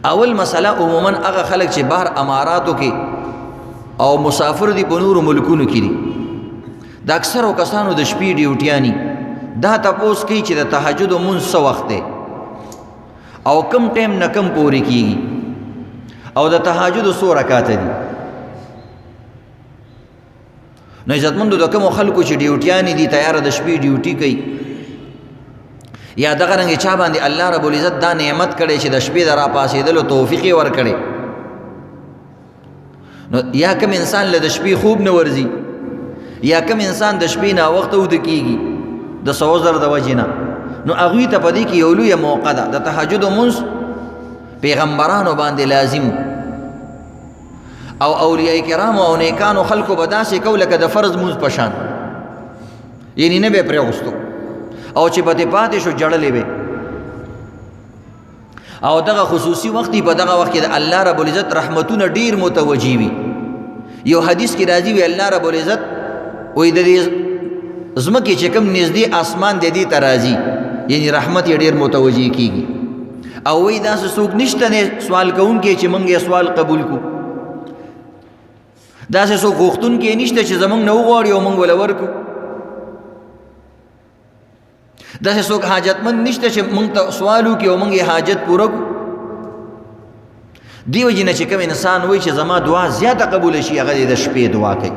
اول مسله عموما هغه خلک چې بهر اماراتو کې او مسافر دي په نورو ملکونو کې دي د اکثرو کسانو د شپې ډیوټیانی دا تپوس کوي چې د تهجد مونځ څه وخت دی او کم ټیم نه کم پورې کیږي او د تهجد څو رکعات دي. نو عزتمندو د کومو خلکو چې ډیوټیانی دي تیار د شپې ډیوټي کوي یا دغه رنګ چا باندې الله رب العزت دا نعمت کړي چې د شپې د را پاسېدلو توفیق ورکړي، نو یا کوم انسان له د شپې خوب نه ورځي یا کوم انسان د شپې نه وخت ود کیږي د سوزر د وجنه، نو هغه ته پدې کې یو لوی موقع ده. د تهجد مونږ پیغمبرانو باندې لازم او اولیاء کرام او نیکانو خلقو بداسې کول لکه د فرض مونږ پشان، یعنی نه به پرې غوستو او چې پدې پاتې شو جړلې به. او دغه خصوصي وخت په دغه وخت کې د الله رب العزت رحمتونه ډیر متوجي وي. یو حدیث کې راځي وی الله رب العزت وې د دې زمکه چې کوم نږدې اسمان د دې ترازی یعنی رحمت یې ډیر متوجي کیږي او وې دا څوک نشته نه سوال کوونکې چې مونږه سوال قبول کو، دا څوک غوښتون کې نشته چې زمونږ نو غواړي او مونږ ولور کو، دا څوک حاجتمند نشته چې مونږ ته سوالو کې او مونږه حاجت پوره کو. دیو جن چې کوم انسان وای چې زما دعا زیاته قبول شي هغه د شپې دعا کوي،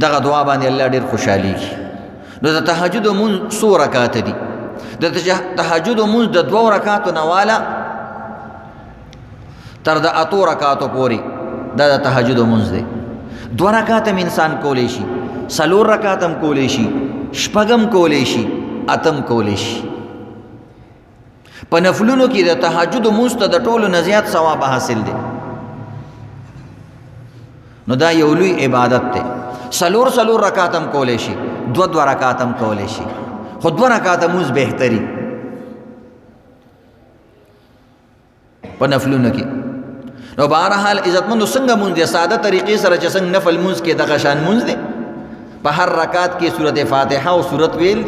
دغه دعا باندې الله ډیر خوشحالي کی. نو د تهجد مونږ څو رکعات دي؟ د تهجد مونږ د 2 رکعاتو نه والا تر د 8 رکعاتو پورې دا د تهجد مونږ دی. 2 رکعات انسان کولی شي، 4 رکعات هم کولی شي، 6 کولی شي، 8 کولی شي. په نفلونو کې د تهجد مونږ ته د ټولو نه زیات ثواب حاصل دی. نو دا یو لوی عبادت دی. 4 رکعات هم کولی شي، 2 رکعات هم کولی شي، خو 2 رکعات مونږ بهتري په نفلونو کې. نو بهرحال عزتمندو څنګه مونږ د ساده طریقې سره چې څنګه نفل مونږ کې دغه شان مونږ دی، په هر رکعت کې سورۃ فاتحه او سورۃ ویل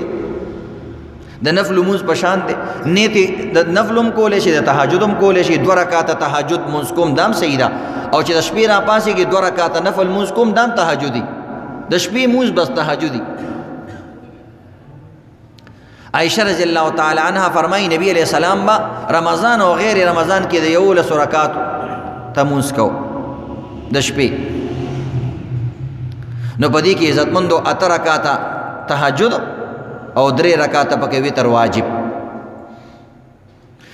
د نفل مونږ په شان دی. نیت د نفلم کولې شي، د تهجدم کولې شي. 2 رکعات تهجد مونږ کوم دام صحیح ده، او چې د شپې را پاسې کې 2 رکعات نفل مونږ کوم دام تهجدي، د شپې مونږ بس تهجدي. عائشہ رضی اللہ تعالی عنہ فرمائی نبی علیہ السلام با رمضان او غیر رمضان کې د 11 رکعات تمونس کو د شپې. نو پدې کې عزتمندو 8 رکعات تهجد او 3 رکعات پکې وتر واجب.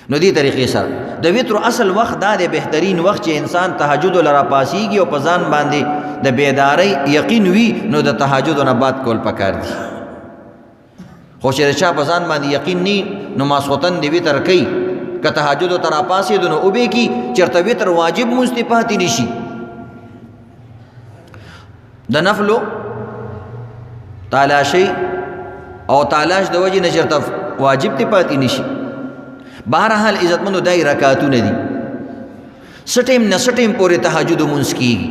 نو دې طریقې سره د وتر اصل وخت دا د بهترین وخت چې انسان تهجد لرا پاسيږي او په ځان باندې د بیداری یقین وي، نو د تهجد نه بعد کول پکار دي. خو چې چا په ځان باندې یقین ني نو ماسوتن دی وتر کوي، که تهجد تر پاسې دنو او به کی چرته وتر واجب مستفاتی نشي. د نفلو تالاشي او تالاش د وجه نه چرته واجب تی پاتې نشي. بهرحال عزتمندو دای رکعاتونه دي، سټیم نه سټیم پورې تهجد مونږ کیږي.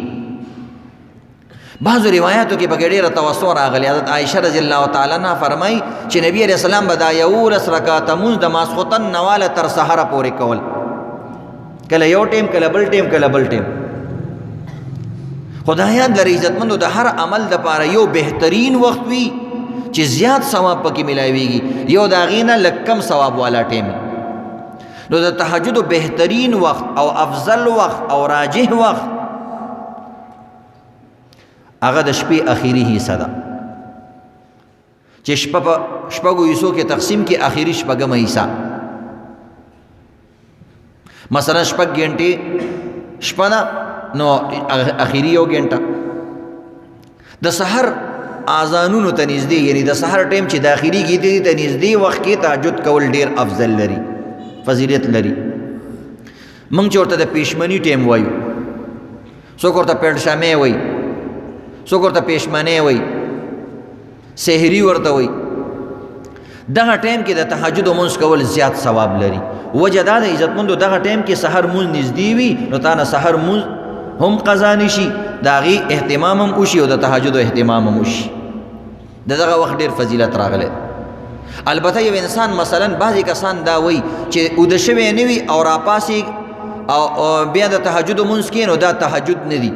بعضو روایاتو کې پکې ډېره توسع راغلی. حضرت عائشہ رضی الله تعالی عنها فرمایي چې نبی علیہ السلام به دا 11 رکعات مونږ د ماسخوتن نواله تر سحر پورې کول، کله یو ټیم کله بل ټیم کله بل ټیم. خدایان لري عزتمندو د هر عمل د پاره یو بهترین وخت وي چې زیات ثواب پکې ملایويږي، یو دا غینه لکم ثواب والا ټیم. نو د تهجد بهترین وخت او افضل وخت او راجح وخت هغه د شپې اخیری حصہ ده، چې شپږو حصو کې تقسیم کې اخیری شپږم حصہ. مثلا 6 غنټې شپه ده، نو اخیری یو غنټه. د سحر اذانونو ته نږدې، یعنی د سحر ټیم چې داخلي کېږي ته نږدې وخت کې تهجد کول ډیر افضل لري، فضیلت لري. موږ چې ورته د پېشمنی ټیم وایو، څوک ورته پیړ شامې وایي، څوک ورته پېشمنی وایي، سحری ورته وایي. دغه ټیم کې د تهجد مونځ کول زیات ثواب لري. وجه دا د عزتمندو دغه ټیم کې سحر مونځ نږدې وي، نو تا نه سحر مونځ هم قضا نشي، د هغې اهتمام هم وشي او د تهجد اهتمام هم وشي. د دغه وخت ډېر فضیلت راغلی. البته یو انسان مثلا بعضی کسان دا وایي چې اوده شوی نه وي او راپاسې او بیا د تهجد مونځ کوي نو دا تهجد نه دي.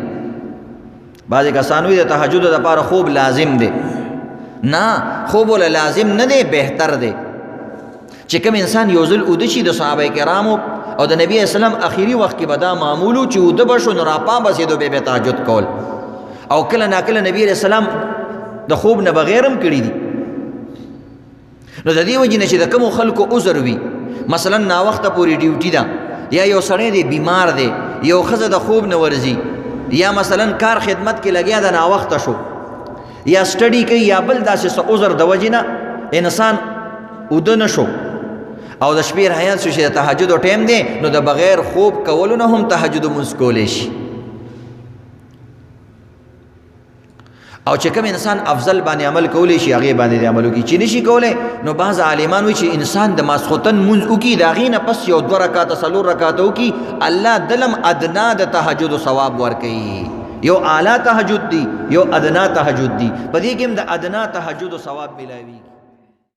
بعضی کسان وایي د تهجد دپاره خوب لازم دی. نه، خوب ولا لازم نه دی، بهتر دی چې کوم انسان یو ځل اوده شي د صحابه کرامو او د نبی اسلام اخیری وخت کې به دا معمولو چې اوده به شو نو راپا بسېدو بیا تهجد کول. او کله ناکله نبی علیہ السلام د خوب نه بغیر هم کړي دي. نو د دې وجې نه چې د کومو خلکو عذر وي، مثلا ناوخته پورې ډیوټي ده، یا یو سړی دی بیمار دی، یو ښځه د خوب نه ورځي، یا مثلا کار خدمت کې لګیا د ناوخته شو، یا سټډي کوي، یا بل داسې څه عذر د وجې نه انسان اوده نه شو او د شپې رحیان شو چې د تهجد ټیم دی، نو د بغیر خوب کولو نه هم تهجد مونځ کولی شي. او چې کوم انسان افضل باندې عمل کولی شي هغې باندې د عمل وکړي، چې نشي کولی نو بعض عالمان وایي چې انسان د ماسخوتن مونځ وکړي، د هغې نه پس یو 2 رکاته 4 رکاته وکړي، الله دلم ادنا د تهجد ثواب ورکوي. یو اعلی تهجد دی، یو ادنا تهجد دی، په دې کې هم د ادنا تهجد ثواب ملاویږي.